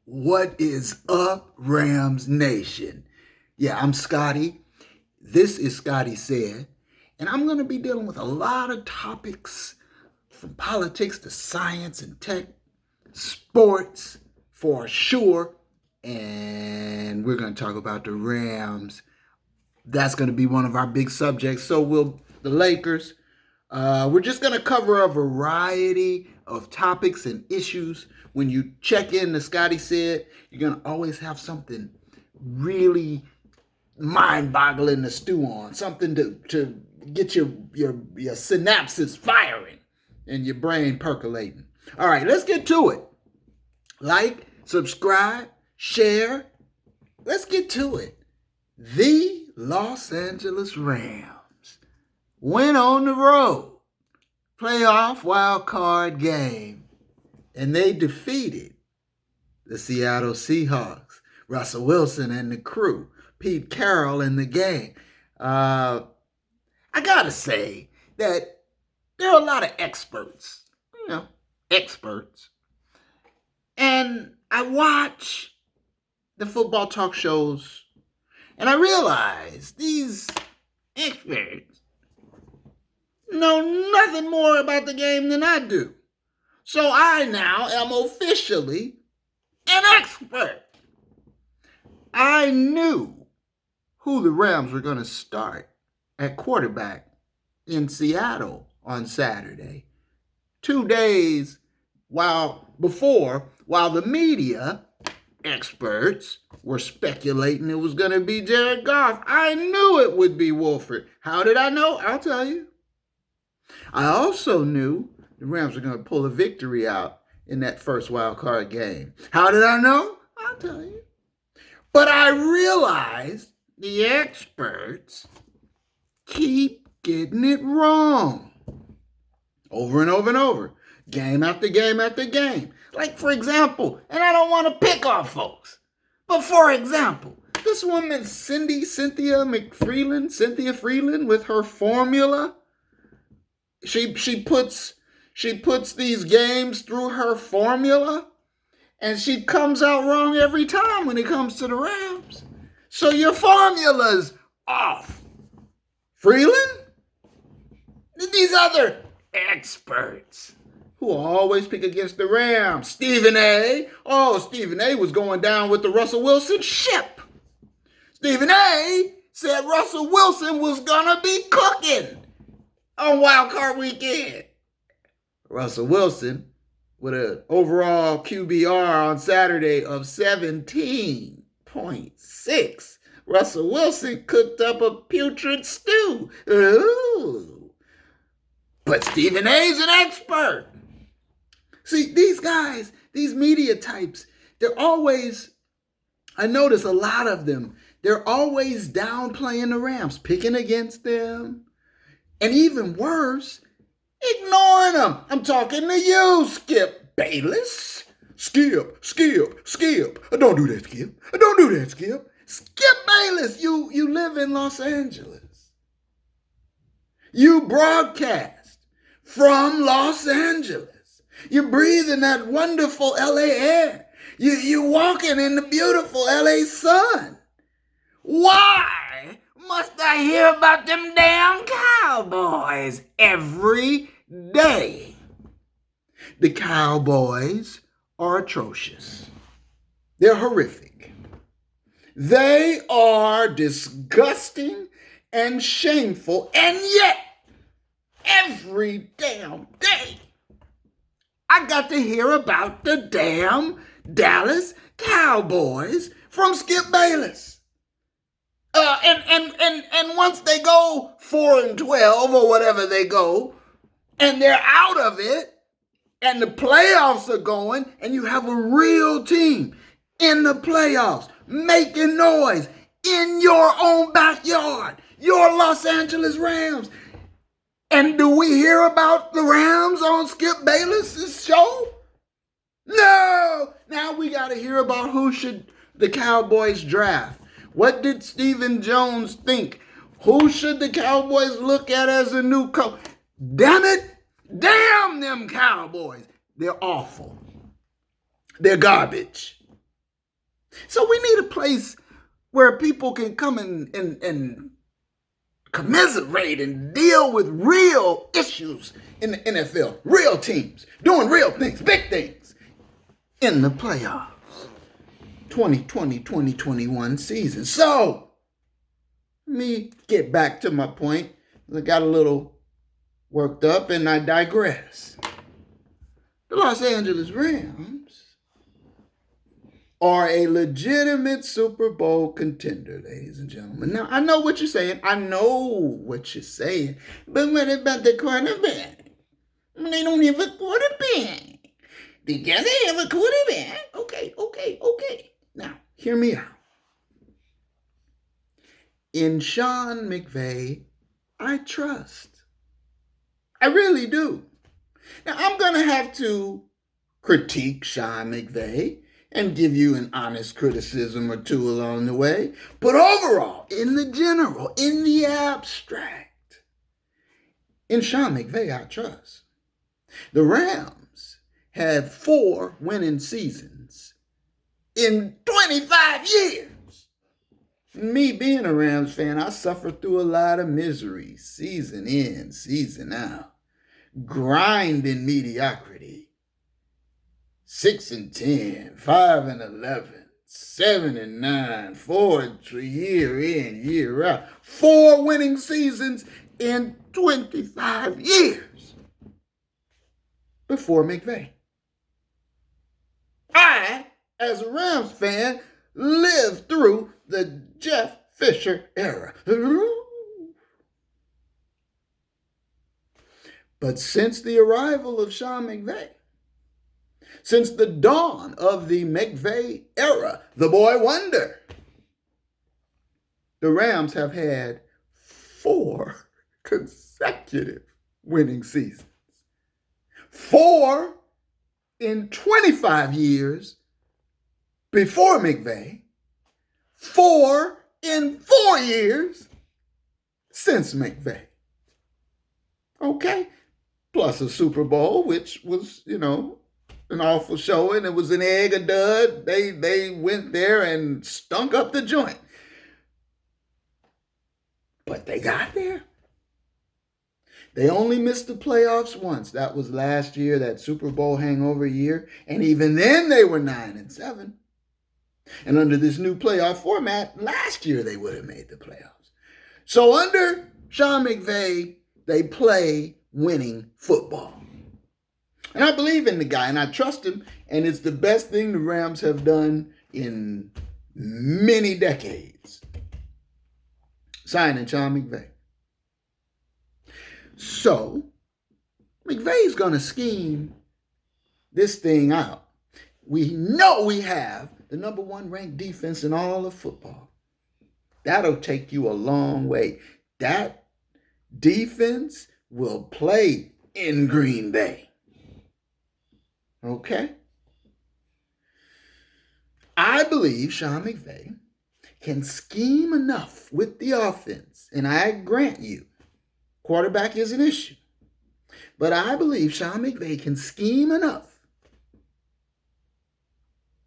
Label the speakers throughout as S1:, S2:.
S1: What is up, Rams Nation? Yeah, I'm Scotty. This is Scotty Said, and I'm going to be dealing with a lot of topics from politics to science and tech, sports for sure, and we're going to talk about the Rams. That's going to be one of our big subjects. So will the Lakers. We're just going to cover a variety of topics and issues. When you check in to Scotty Said, you're going to always have something really mind-boggling to stew on, something to get your synapses firing and your brain percolating. All right, let's get to it. Like, subscribe, share. Let's get to it. The Los Angeles Rams went on the road, playoff wild card game, and they defeated the Seattle Seahawks, Russell Wilson and the crew, Pete Carroll and the gang. I gotta say that there are a lot of experts, and I watch the football talk shows, and I realize these experts know nothing more about the game than I do. So I now am officially an expert. I knew who the Rams were going to start at quarterback in Seattle on Saturday. 2 days while the media experts were speculating it was going to be Jared Goff, I knew it would be Wolford. How did I know? I'll tell you. I also knew the Rams were going to pull a victory out in that first wild card game. How did I know? I'll tell you. But I realized the experts keep getting it wrong. Over and over and over. Game after game after game. Like, for example, and I don't want to pick on folks, but for example, this woman, Cynthia Freeland, with her formula, she puts these games through her formula, and she comes out wrong every time when it comes to the Rams. So your formula's off. Freeland? These other experts who always pick against the Rams. Stephen A. Oh, Stephen A. was going down with the Russell Wilson ship. Stephen A. said Russell Wilson was going to be cooking on Wild Card Weekend. Russell Wilson with an overall QBR on Saturday of 17.6. Russell Wilson cooked up a putrid stew. Ooh. But Stephen A's an expert. See, these guys, these media types, they're always, I notice a lot of them, they're always downplaying the Rams, picking against them. And even worse, ignoring them. I'm talking to you, Skip Bayless. Skip. Don't do that, Skip. Don't do that, Skip. Skip Bayless, you live in Los Angeles. You broadcast from Los Angeles. You're breathing that wonderful LA air. You're walking in the beautiful LA sun. Why must I hear about them damn Cowboys every day? The Cowboys are atrocious. They're horrific. They are disgusting and shameful, and yet every damn day I got to hear about the damn Dallas Cowboys from Skip Bayless. And once they go 4-12 or whatever they go, and they're out of it, and the playoffs are going, and you have a real team in the playoffs making noise in your own backyard, your Los Angeles Rams. And do we hear about the Rams on Skip Bayless's show? No. Now we got to hear about who should the Cowboys draft. What did Stephen Jones think? Who should the Cowboys look at as a new coach? Damn it. Damn them Cowboys. They're awful. They're garbage. So we need a place where people can come and commiserate and deal with real issues in the NFL, real teams, doing real things, big things in the playoffs. 2020-2021 season. So, let me get back to my point. I got a little worked up and I digress. The Los Angeles Rams are a legitimate Super Bowl contender, ladies and gentlemen. Now, I know what you're saying. But what about the quarterback? They don't have a quarterback. They gotta have a quarterback. Okay. Now, hear me out. In Sean McVay, I trust. I really do. Now, I'm going to have to critique Sean McVay and give you an honest criticism or two along the way. But overall, in the general, in the abstract, in Sean McVay, I trust. The Rams had 4 winning seasons in 25 years. Me being a Rams fan, I suffered through a lot of misery, season in, season out. Grinding mediocrity. 6-10, 5-11, 7-9, 4 year in, year out. 4 winning seasons in 25 years before McVay. I, as a Rams fan, lived through the Jeff Fisher era. But since the arrival of Sean McVay, since the dawn of the McVay era, the boy wonder, the Rams have had 4 consecutive winning seasons. 4 in 25 years before McVay, 4 in 4 years since McVay. Okay? Plus a Super Bowl, which was, an awful showing. It was an egg, a dud. They went there and stunk up the joint. But they got there. They only missed the playoffs once. That was last year, that Super Bowl hangover year. And even then they were 9-7. And under this new playoff format, last year they would have made the playoffs. So under Sean McVay, they play winning football. And I believe in the guy, and I trust him, and it's the best thing the Rams have done in many decades. Signing Sean McVay. So, McVay's going to scheme this thing out. We know we have the number 1 ranked defense in all of football. That'll take you a long way. That defense will play in Green Bay. Okay? I believe Sean McVay can scheme enough with the offense, and I grant you, quarterback is an issue. But I believe Sean McVay can scheme enough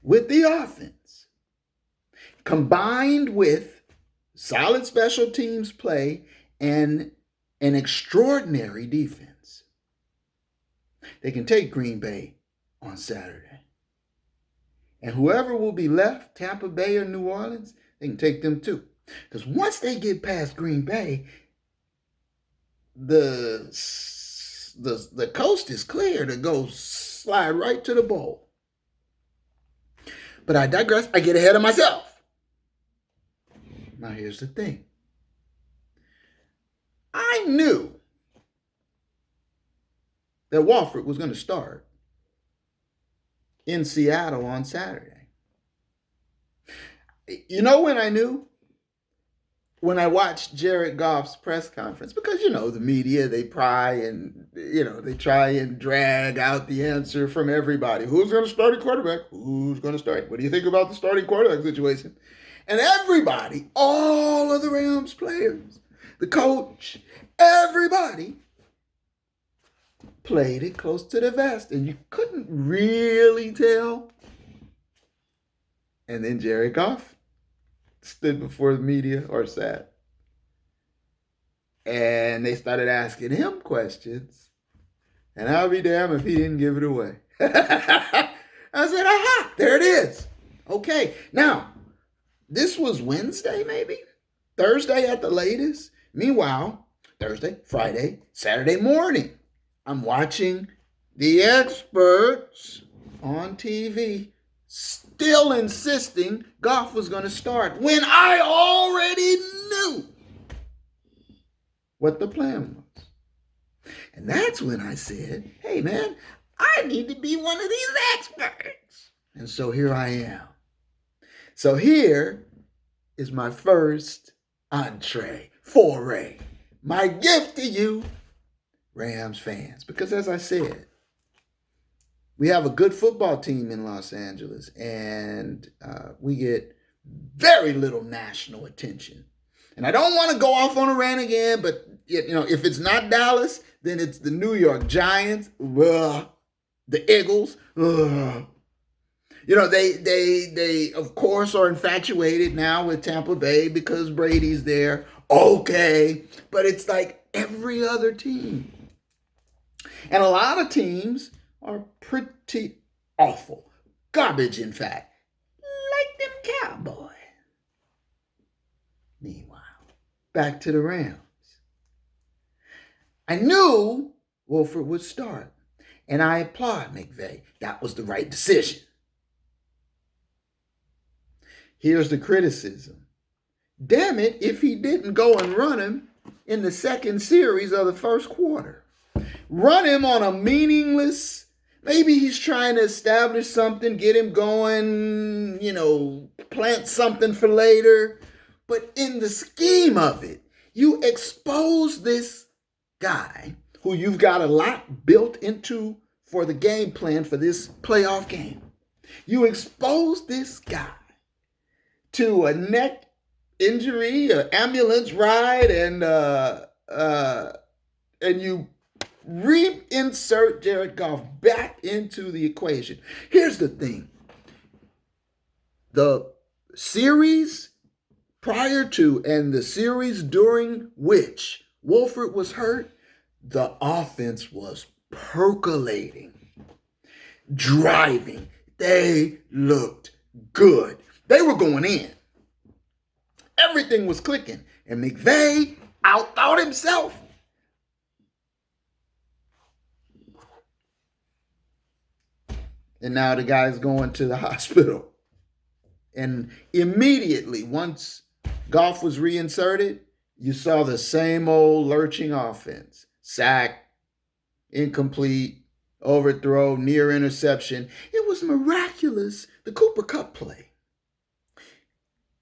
S1: with the offense, combined with solid special teams play and an extraordinary defense. They can take Green Bay on Saturday. And whoever will be left, Tampa Bay or New Orleans, they can take them too. Because once they get past Green Bay, the coast is clear to go slide right to the bowl. But I digress. I get ahead of myself. Now here's the thing. I knew that Walford was going to start in Seattle on Saturday. You know when I knew? When I watched Jared Goff's press conference, because, the media, they try and drag out the answer from everybody. Who's going to start a quarterback? Who's going to start? What do you think about the starting quarterback situation? And everybody, all of the Rams players, the coach, everybody played it close to the vest. And you couldn't really tell And then Jared Goff stood before the media or sat. And they started asking him questions. And I'll be damned if he didn't give it away. I said, aha, there it is. Okay. Now, this was Wednesday, maybe? Thursday at the latest. Meanwhile, Thursday, Friday, Saturday morning, I'm watching the experts on TV still insisting Goff was going to start when I already knew what the plan was. And that's when I said, hey, man, I need to be one of these experts. And so here I am. So here is my first foray. My gift to you, Rams fans. Because as I said, we have a good football team in Los Angeles, and we get very little national attention. And I don't want to go off on a rant again, but if it's not Dallas, then it's the New York Giants, the Eagles. They of course are infatuated now with Tampa Bay because Brady's there. Okay, but it's like every other team. And a lot of teams are pretty awful. Garbage, in fact. Like them Cowboys. Meanwhile, back to the Rams. I knew Wolford would start, and I applaud McVay. That was the right decision. Here's the criticism. Damn it, if he didn't go and run him in the second series of the first quarter. Run him on a meaningless, maybe he's trying to establish something, get him going, plant something for later. But in the scheme of it, you expose this guy who you've got a lot built into for the game plan for this playoff game. You expose this guy to a neck injury, an ambulance ride, and you reinsert Jared Goff back into the equation. Here's the thing. The series prior to and the series during which Wolford was hurt, the offense was percolating, driving. They looked good. They were going in. Everything was clicking. And McVay outthought himself. And now the guy's going to the hospital. And immediately, once Goff was reinserted, you saw the same old lurching offense. Sack, incomplete, overthrow, near interception. It was miraculous. The Cooper Kupp play.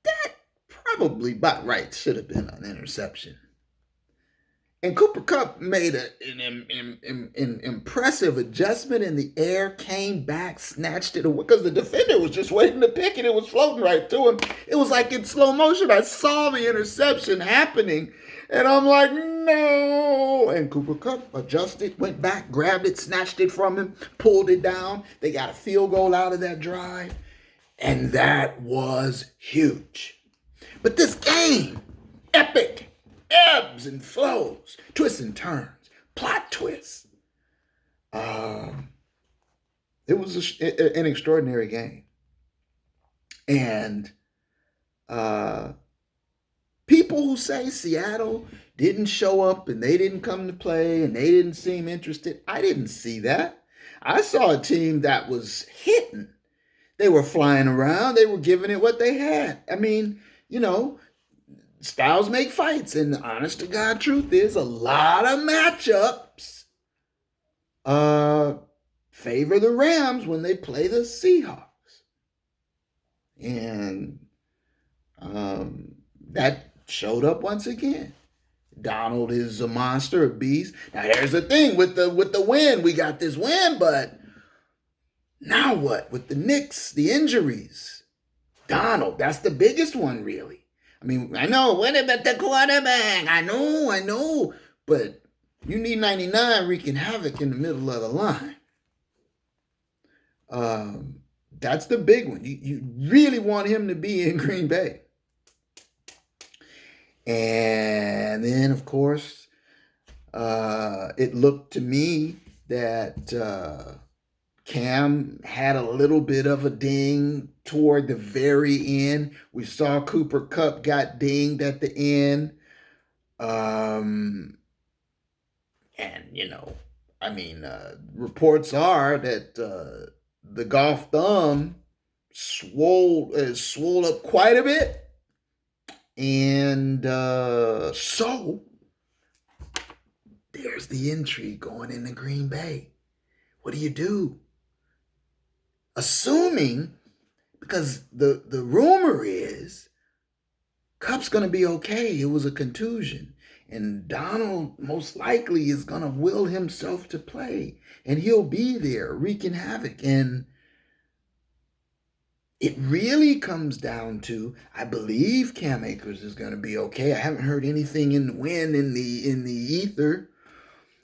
S1: That probably by right should have been an interception. And Cooper Kupp made an impressive adjustment in the air, came back, snatched it away, because the defender was just waiting to pick it. It was floating right to him. It was like in slow motion. I saw the interception happening, and I'm like, no. And Cooper Kupp adjusted, went back, grabbed it, snatched it from him, pulled it down. They got a field goal out of that drive, and that was huge. But this game, epic. Ebbs and flows, twists and turns, plot twists. It was an extraordinary game. And people who say Seattle didn't show up and they didn't come to play and they didn't seem interested, I didn't see that. I saw a team that was hitting. They were flying around. They were giving it what they had. I mean, styles make fights, and the honest to God truth is a lot of matchups favor the Rams when they play the Seahawks. And that showed up once again. Donald is a monster, a beast. Now here's the thing with the win. We got this win, but now what? With the Knicks, the injuries. Donald, that's the biggest one, really. I mean, I know, what about the quarterback? I know. But you need 99 wreaking havoc in the middle of the line. That's the big one. You really want him to be in Green Bay. And then, of course, it looked to me that Cam had a little bit of a ding toward the very end. We saw Cooper Kupp got dinged at the end. Reports are that the golf thumb swole up quite a bit. And so there's the intrigue going into Green Bay. What do you do? Assuming, because the rumor is Kupp's going to be okay. It was a contusion. And Donald most likely is going to will himself to play. And he'll be there wreaking havoc. And it really comes down to, I believe Cam Akers is going to be okay. I haven't heard anything in the wind, in the ether.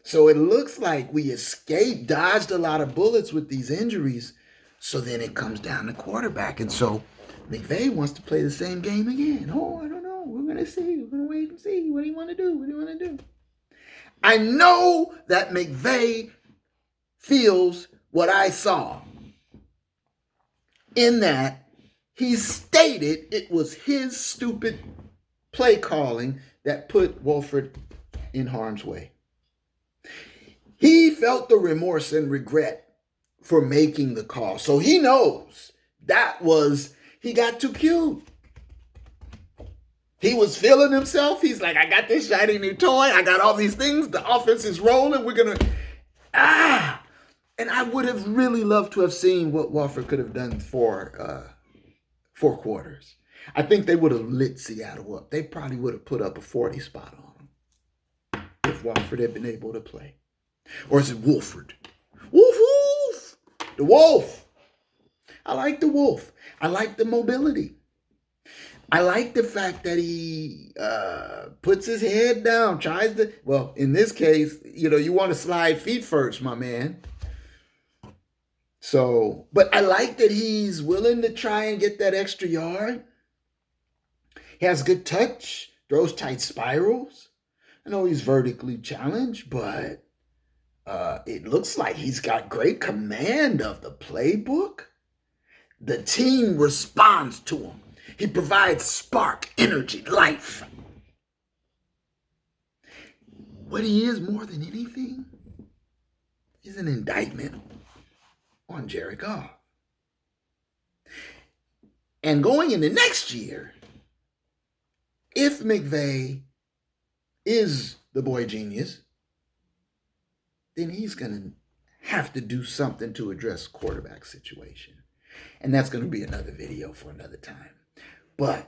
S1: So it looks like we dodged a lot of bullets with these injuries. So then it comes down to quarterback. And so McVay wants to play the same game again. Oh, I don't know. We're going to see. We're going to wait and see. What do you want to do? What do you want to do? I know that McVay feels what I saw, in that he stated it was his stupid play calling that put Wolford in harm's way. He felt the remorse and regret for making the call. So he knows he got too cute. He was feeling himself. He's like, I got this shiny new toy. I got all these things. The offense is rolling. We're going to, And I would have really loved to have seen what Wolford could have done for 4 quarters. I think they would have lit Seattle up. They probably would have put up a 40 spot on them if Wolford had been able to play. Or is it Wolford? Woof, woof. The Wolf. I like the Wolf. I like the mobility. I like the fact that he puts his head down, tries to, well, in this case, you want to slide feet first, my man. So, but I like that he's willing to try and get that extra yard. He has good touch, throws tight spirals. I know he's vertically challenged, but it looks like he's got great command of the playbook. The team responds to him. He provides spark, energy, life. What he is more than anything is an indictment on Jared Goff. And going into next year, if McVay is the boy genius, then he's going to have to do something to address quarterback situation. And that's going to be another video for another time. But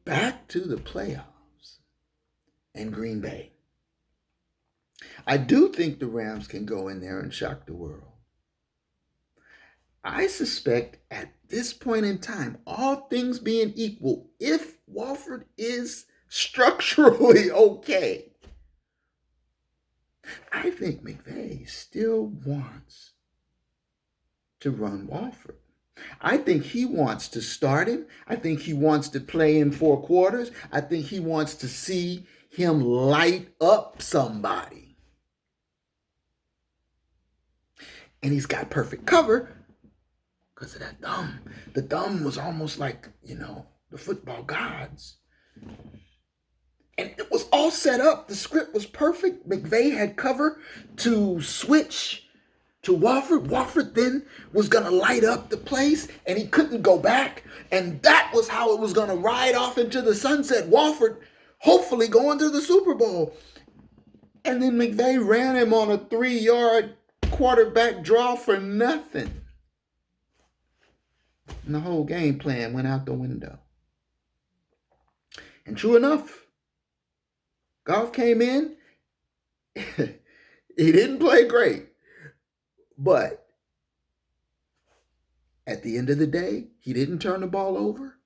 S1: back to the playoffs and Green Bay. I do think the Rams can go in there and shock the world. I suspect at this point in time, all things being equal, if Wolford is structurally okay, I think McVay still wants to run Wolford. I think he wants to start him. I think he wants to play in 4 quarters. I think he wants to see him light up somebody. And he's got perfect cover because of that thumb. The thumb was almost like, the football gods. And it was all set up. The script was perfect. McVay had cover to switch to Wolford. Wolford then was going to light up the place, and he couldn't go back. And that was how it was going to ride off into the sunset. Wolford hopefully going to the Super Bowl. And then McVay ran him on a 3-yard quarterback draw for nothing. And the whole game plan went out the window. And true enough, Goff came in. He didn't play great. But at the end of the day, he didn't turn the ball over.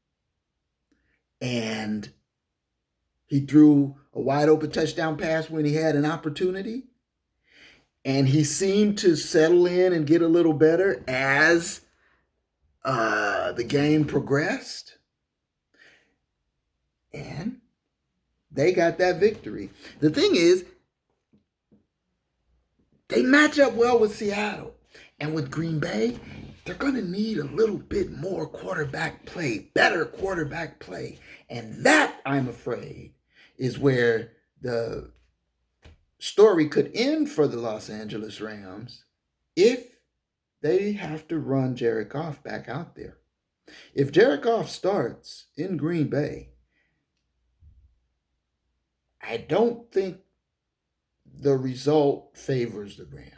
S1: And he threw a wide open touchdown pass when he had an opportunity. And he seemed to settle in and get a little better as The game progressed, and they got that victory. The thing is, they match up well with Seattle. And with Green Bay, they're going to need a little bit more quarterback play, better quarterback play. And that, I'm afraid, is where the story could end for the Los Angeles Rams if they have to run Jared Goff back out there. If Jared Goff starts in Green Bay, I don't think the result favors the Rams.